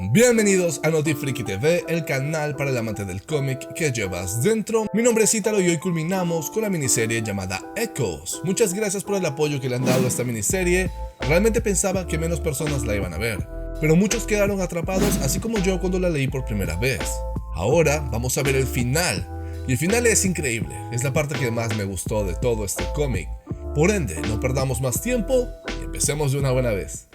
Bienvenidos a Notifriki TV, el canal para el amante del cómic que llevas dentro. Mi nombre es Ítalo y hoy culminamos con la miniserie llamada Echoes. Muchas gracias por el apoyo que le han dado a esta miniserie. Realmente pensaba que menos personas la iban a ver, pero muchos quedaron atrapados, así como yo cuando la leí por primera vez. Ahora vamos a ver el final, y el final es increíble. Es la parte que más me gustó de todo este cómic. Por ende, no perdamos más tiempo y empecemos de una buena vez.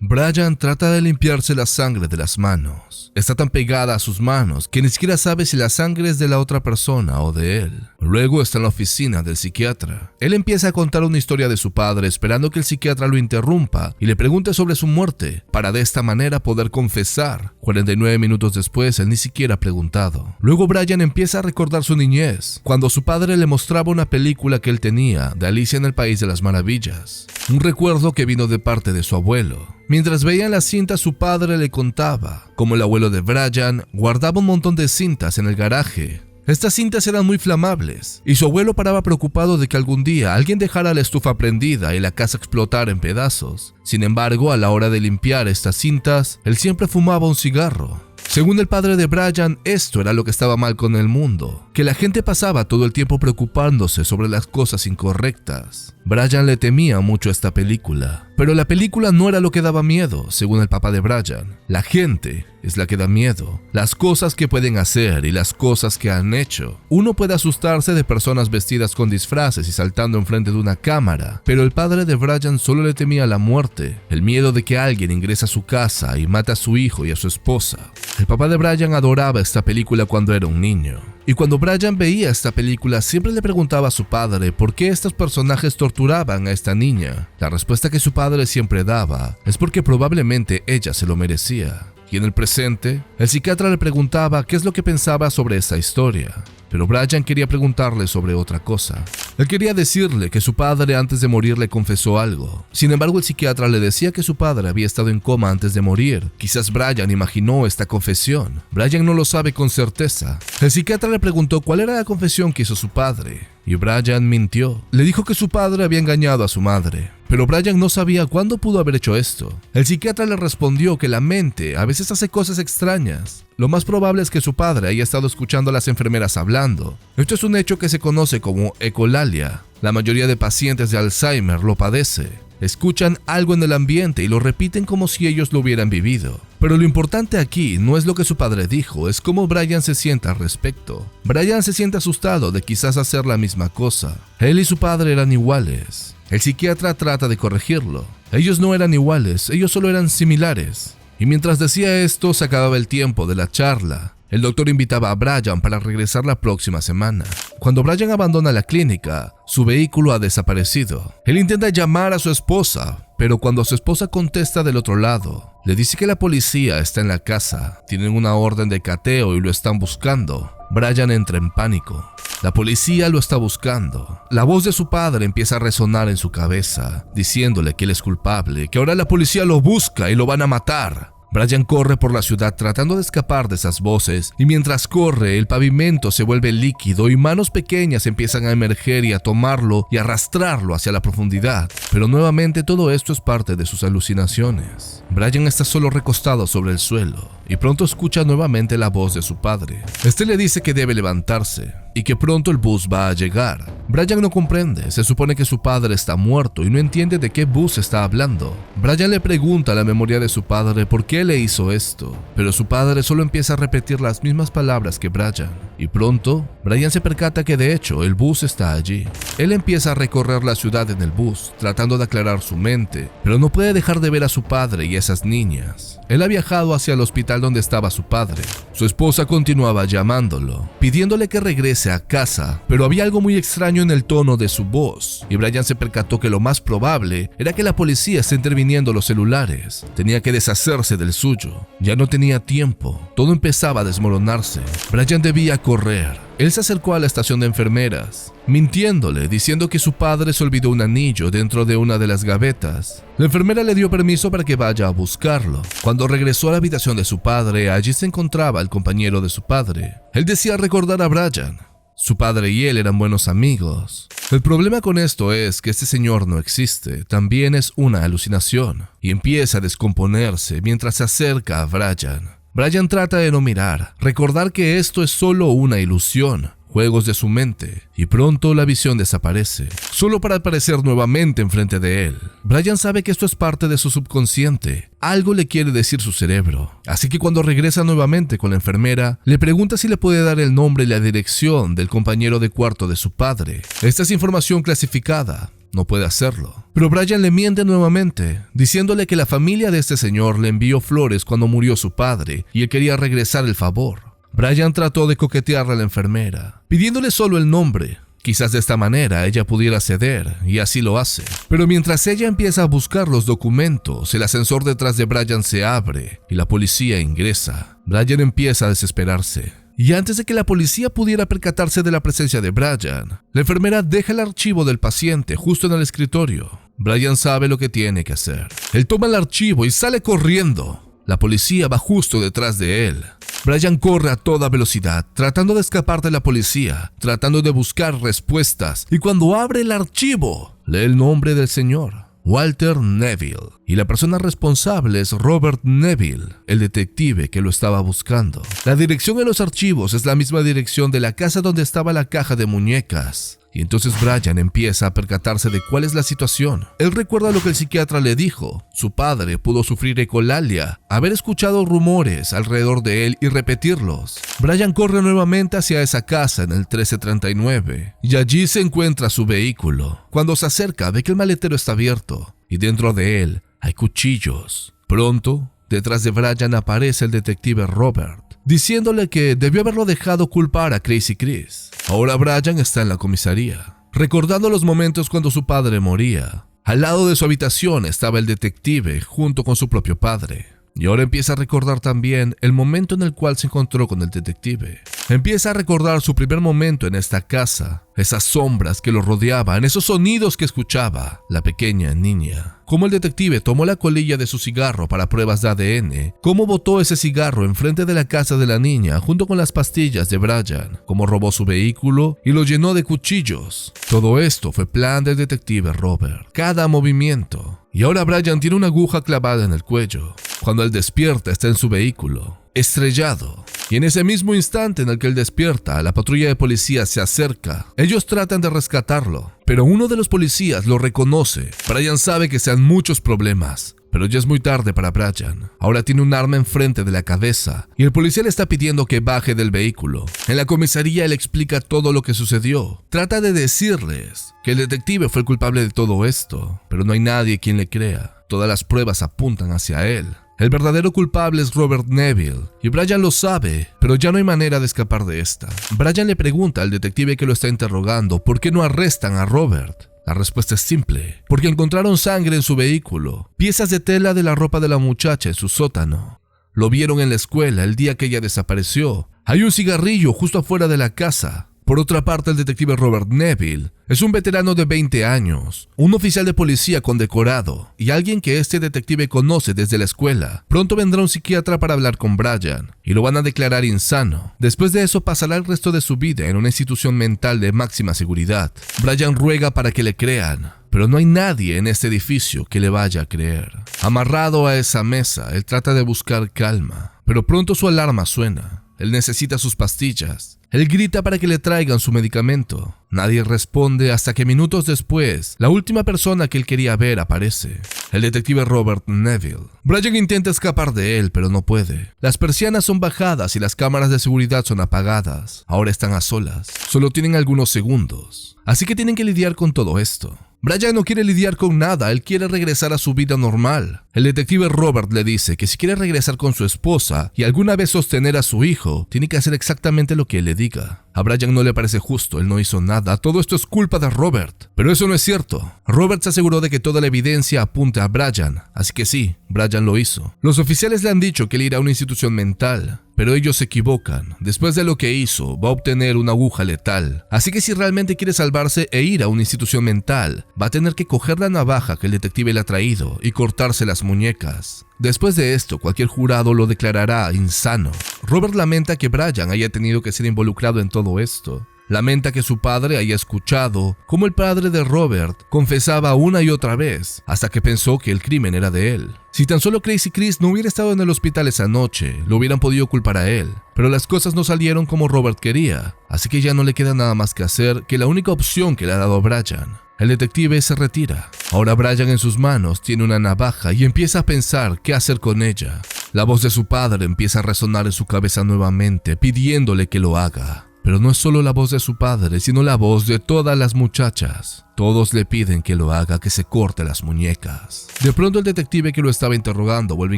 Brian trata de limpiarse la sangre de las manos. Está tan pegada a sus manos que ni siquiera sabe si la sangre es de la otra persona o de él. Luego está en la oficina del psiquiatra. Él empieza a contar una historia de su padre esperando que el psiquiatra lo interrumpa y le pregunte sobre su muerte para de esta manera poder confesar. 49 minutos después, él ni siquiera ha preguntado. Luego Brian empieza a recordar su niñez, cuando su padre le mostraba una película que él tenía de Alicia en el País de las Maravillas. Un recuerdo que vino de parte de su abuelo. Mientras veían la cinta, su padre le contaba cómo el abuelo de Brian guardaba un montón de cintas en el garaje. Estas cintas eran muy flamables, y su abuelo paraba preocupado de que algún día alguien dejara la estufa prendida y la casa explotara en pedazos. Sin embargo, a la hora de limpiar estas cintas, él siempre fumaba un cigarro. Según el padre de Brian, esto era lo que estaba mal con el mundo, que la gente pasaba todo el tiempo preocupándose sobre las cosas incorrectas. Brian le temía mucho a esta película, pero la película no era lo que daba miedo, según el papá de Brian. La gente es la que da miedo, las cosas que pueden hacer y las cosas que han hecho. Uno puede asustarse de personas vestidas con disfraces y saltando enfrente de una cámara, pero el padre de Brian solo le temía la muerte, el miedo de que alguien ingrese a su casa y mate a su hijo y a su esposa. El papá de Brian adoraba esta película cuando era un niño. Y cuando Brian veía esta película, siempre le preguntaba a su padre por qué estos personajes torturaban a esta niña. La respuesta que su padre siempre daba es porque probablemente ella se lo merecía. Y en el presente, el psiquiatra le preguntaba qué es lo que pensaba sobre esta historia. Pero Brian quería preguntarle sobre otra cosa. Él quería decirle que su padre antes de morir le confesó algo. Sin embargo, el psiquiatra le decía que su padre había estado en coma antes de morir. Quizás Brian imaginó esta confesión. Brian no lo sabe con certeza. El psiquiatra le preguntó cuál era la confesión que hizo su padre. Y Brian mintió. Le dijo que su padre había engañado a su madre. Pero Brian no sabía cuándo pudo haber hecho esto. El psiquiatra le respondió que la mente a veces hace cosas extrañas. Lo más probable es que su padre haya estado escuchando a las enfermeras hablando. Esto es un hecho que se conoce como ecolalia. La mayoría de pacientes de Alzheimer lo padece. Escuchan algo en el ambiente y lo repiten como si ellos lo hubieran vivido. Pero lo importante aquí no es lo que su padre dijo, es cómo Brian se siente al respecto. Brian se siente asustado de quizás hacer la misma cosa. Él y su padre eran iguales. El psiquiatra trata de corregirlo. Ellos no eran iguales, ellos solo eran similares. Y mientras decía esto, se acababa el tiempo de la charla. El doctor invitaba a Brian para regresar la próxima semana. Cuando Brian abandona la clínica, su vehículo ha desaparecido. Él intenta llamar a su esposa, pero cuando su esposa contesta del otro lado, le dice que la policía está en la casa, tienen una orden de cateo y lo están buscando. Brian entra en pánico. La policía lo está buscando. La voz de su padre empieza a resonar en su cabeza, diciéndole que él es culpable, que ahora la policía lo busca y lo van a matar. Brian corre por la ciudad tratando de escapar de esas voces, y mientras corre, el pavimento se vuelve líquido y manos pequeñas empiezan a emerger y a tomarlo y arrastrarlo hacia la profundidad. Pero nuevamente todo esto es parte de sus alucinaciones. Brian está solo recostado sobre el suelo y pronto escucha nuevamente la voz de su padre. Este le dice que debe levantarse y que pronto el bus va a llegar. Brian no comprende, se supone que su padre está muerto y no entiende de qué bus está hablando. Brian le pregunta a la memoria de su padre por qué le hizo esto, pero su padre solo empieza a repetir las mismas palabras que Brian. Y pronto, Brian se percata que de hecho el bus está allí. Él empieza a recorrer la ciudad en el bus, tratando de aclarar su mente, pero no puede dejar de ver a su padre y a esas niñas. Él ha viajado hacia el hospital donde estaba su padre. Su esposa continuaba llamándolo, pidiéndole que regrese a casa, pero había algo muy extraño en el tono de su voz, y Brian se percató que lo más probable era que la policía esté interviniendo los celulares. Tenía que deshacerse del suyo. Ya no tenía tiempo. Todo empezaba a desmoronarse. Brian debía correr. Él se acercó a la estación de enfermeras, mintiéndole, diciendo que su padre se olvidó un anillo dentro de una de las gavetas. La enfermera le dio permiso para que vaya a buscarlo. Cuando regresó a la habitación de su padre, allí se encontraba el compañero de su padre. Él decía recordar a Brian. Su padre y él eran buenos amigos. El problema con esto es que este señor no existe, también es una alucinación, y empieza a descomponerse mientras se acerca a Brian. Brian trata de no mirar, recordar que esto es solo una ilusión, juegos de su mente, y pronto la visión desaparece, solo para aparecer nuevamente enfrente de él. Brian sabe que esto es parte de su subconsciente, algo le quiere decir su cerebro, así que cuando regresa nuevamente con la enfermera, le pregunta si le puede dar el nombre y la dirección del compañero de cuarto de su padre. Esta es información clasificada. No puede hacerlo. Pero Brian le miente nuevamente, diciéndole que la familia de este señor le envió flores cuando murió su padre y él quería regresar el favor. Brian trató de coquetearle a la enfermera, pidiéndole solo el nombre. Quizás de esta manera ella pudiera ceder, y así lo hace. Pero mientras ella empieza a buscar los documentos, el ascensor detrás de Brian se abre y la policía ingresa. Brian empieza a desesperarse. Y antes de que la policía pudiera percatarse de la presencia de Brian, la enfermera deja el archivo del paciente justo en el escritorio. Brian sabe lo que tiene que hacer. Él toma el archivo y sale corriendo. La policía va justo detrás de él. Brian corre a toda velocidad, tratando de escapar de la policía, tratando de buscar respuestas, y cuando abre el archivo, lee el nombre del señor, Walter Neville, y la persona responsable es Robert Neville, el detective que lo estaba buscando. La dirección en los archivos es la misma dirección de la casa donde estaba la caja de muñecas. Y entonces Brian empieza a percatarse de cuál es la situación. Él recuerda lo que el psiquiatra le dijo. Su padre pudo sufrir ecolalia, haber escuchado rumores alrededor de él y repetirlos. Brian corre nuevamente hacia esa casa en el 1339 y allí se encuentra su vehículo. Cuando se acerca ve que el maletero está abierto y dentro de él hay cuchillos. Pronto, detrás de Brian aparece el detective Robert, diciéndole que debió haberlo dejado culpar a Crazy Chris. Ahora Brian está en la comisaría, recordando los momentos cuando su padre moría. Al lado de su habitación estaba el detective junto con su propio padre. Y ahora empieza a recordar también el momento en el cual se encontró con el detective. Empieza a recordar su primer momento en esta casa, esas sombras que lo rodeaban, esos sonidos que escuchaba la pequeña niña. Cómo el detective tomó la colilla de su cigarro para pruebas de ADN, cómo botó ese cigarro enfrente de la casa de la niña junto con las pastillas de Brian, cómo robó su vehículo y lo llenó de cuchillos. Todo esto fue plan del detective Robert, cada movimiento. Y ahora Brian tiene una aguja clavada en el cuello. Cuando él despierta está en su vehículo, estrellado. Y en ese mismo instante en el que él despierta, la patrulla de policía se acerca. Ellos tratan de rescatarlo, pero uno de los policías lo reconoce. Brian sabe que sean muchos problemas, pero ya es muy tarde para Brian. Ahora tiene un arma enfrente de la cabeza y el policía le está pidiendo que baje del vehículo. En la comisaría él explica todo lo que sucedió. Trata de decirles que el detective fue el culpable de todo esto, pero no hay nadie quien le crea. Todas las pruebas apuntan hacia él. El verdadero culpable es Robert Neville, y Brian lo sabe, pero ya no hay manera de escapar de esta. Brian le pregunta al detective que lo está interrogando por qué no arrestan a Robert. La respuesta es simple, porque encontraron sangre en su vehículo, piezas de tela de la ropa de la muchacha en su sótano. Lo vieron en la escuela el día que ella desapareció. Hay un cigarrillo justo afuera de la casa. Por otra parte, el detective Robert Neville es un veterano de 20 años, un oficial de policía condecorado y alguien que este detective conoce desde la escuela. Pronto vendrá un psiquiatra para hablar con Brian y lo van a declarar insano. Después de eso pasará el resto de su vida en una institución mental de máxima seguridad. Brian ruega para que le crean, pero no hay nadie en este edificio que le vaya a creer. Amarrado a esa mesa, él trata de buscar calma, pero pronto su alarma suena. Él necesita sus pastillas. Él grita para que le traigan su medicamento. Nadie responde hasta que minutos después, la última persona que él quería ver aparece, el detective Robert Neville. Brian intenta escapar de él, pero no puede. Las persianas son bajadas y las cámaras de seguridad son apagadas. Ahora están a solas. Solo tienen algunos segundos. Así que tienen que lidiar con todo esto. Brian no quiere lidiar con nada, él quiere regresar a su vida normal. El detective Robert le dice que si quiere regresar con su esposa y alguna vez sostener a su hijo, tiene que hacer exactamente lo que él le diga. A Brian no le parece justo, él no hizo nada, todo esto es culpa de Robert. Pero eso no es cierto. Robert se aseguró de que toda la evidencia apunte a Brian, así que sí, Brian lo hizo. Los oficiales le han dicho que él irá a una institución mental, pero ellos se equivocan. Después de lo que hizo, va a obtener una aguja letal. Así que si realmente quiere salvarse e ir a una institución mental, va a tener que coger la navaja que el detective le ha traído y cortarse las muñecas. Después de esto, cualquier jurado lo declarará insano. Robert lamenta que Brian haya tenido que ser involucrado en todo esto. Lamenta que su padre haya escuchado cómo el padre de Robert confesaba una y otra vez, hasta que pensó que el crimen era de él. Si tan solo Crazy Chris no hubiera estado en el hospital esa noche, lo hubieran podido culpar a él. Pero las cosas no salieron como Robert quería, así que ya no le queda nada más que hacer que la única opción que le ha dado Brian. El detective se retira. Ahora Brian en sus manos tiene una navaja y empieza a pensar qué hacer con ella. La voz de su padre empieza a resonar en su cabeza nuevamente, pidiéndole que lo haga. Pero no es solo la voz de su padre, sino la voz de todas las muchachas. Todos le piden que lo haga, que se corte las muñecas. De pronto el detective que lo estaba interrogando vuelve a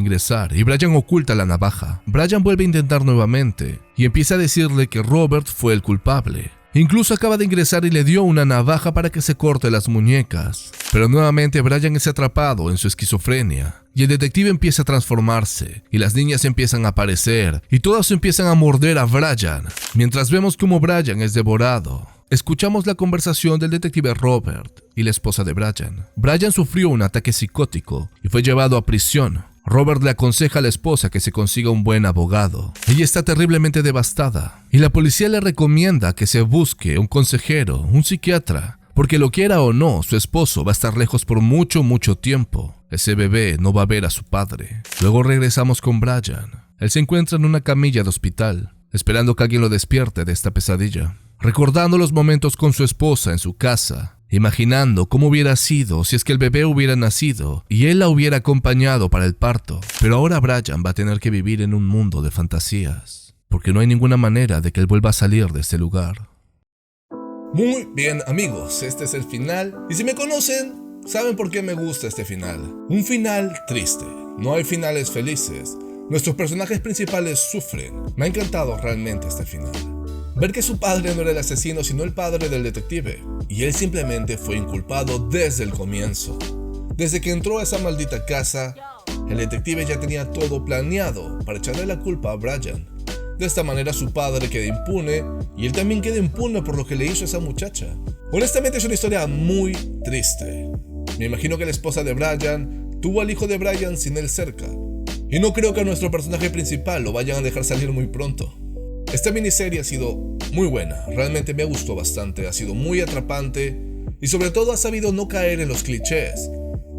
ingresar y Brian oculta la navaja. Brian vuelve a intentar nuevamente y empieza a decirle que Robert fue el culpable. Incluso acaba de ingresar y le dio una navaja para que se corte las muñecas. Pero nuevamente Brian es atrapado en su esquizofrenia. Y el detective empieza a transformarse, y las niñas empiezan a aparecer, y todas empiezan a morder a Brian. Mientras vemos cómo Brian es devorado, escuchamos la conversación del detective Robert y la esposa de Brian. Brian sufrió un ataque psicótico y fue llevado a prisión. Robert le aconseja a la esposa que se consiga un buen abogado. Ella está terriblemente devastada, y la policía le recomienda que se busque un consejero, un psiquiatra, porque lo quiera o no, su esposo va a estar lejos por mucho tiempo. Ese bebé no va a ver a su padre. Luego regresamos con Brian. Él se encuentra en una camilla de hospital, esperando que alguien lo despierte de esta pesadilla. Recordando los momentos con su esposa en su casa, imaginando cómo hubiera sido si es que el bebé hubiera nacido y él la hubiera acompañado para el parto. Pero ahora Brian va a tener que vivir en un mundo de fantasías, porque no hay ninguna manera de que él vuelva a salir de este lugar. Muy bien, amigos, este es el final. Y si me conocen, saben por qué me gusta este final. Un final triste. No hay finales felices. Nuestros personajes principales sufren. Me ha encantado realmente este final. Ver que su padre no era el asesino, sino el padre del detective. Y él simplemente fue inculpado desde el comienzo. Desde que entró a esa maldita casa, el detective ya tenía todo planeado para echarle la culpa a Brian. De esta manera su padre queda impune y él también queda impune por lo que le hizo a esa muchacha. Honestamente es una historia muy triste. Me imagino que la esposa de Brian tuvo al hijo de Brian sin él cerca. Y no creo que a nuestro personaje principal lo vayan a dejar salir muy pronto. Esta miniserie ha sido muy buena, realmente me gustó bastante, ha sido muy atrapante y sobre todo ha sabido no caer en los clichés.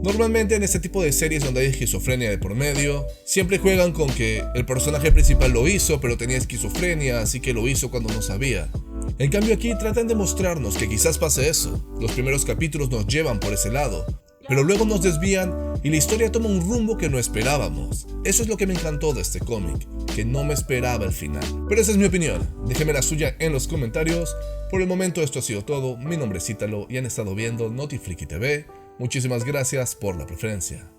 Normalmente en este tipo de series donde hay esquizofrenia de por medio, siempre juegan con que el personaje principal lo hizo pero tenía esquizofrenia, así que lo hizo cuando no sabía. En cambio aquí tratan de mostrarnos que quizás pase eso. Los primeros capítulos nos llevan por ese lado, pero luego nos desvían y la historia toma un rumbo que no esperábamos. Eso es lo que me encantó de este cómic, que no me esperaba el final. Pero esa es mi opinión, déjenme la suya en los comentarios. Por el momento esto ha sido todo, mi nombre es Ítalo y han estado viendo Notifriki TV. Muchísimas gracias por la preferencia.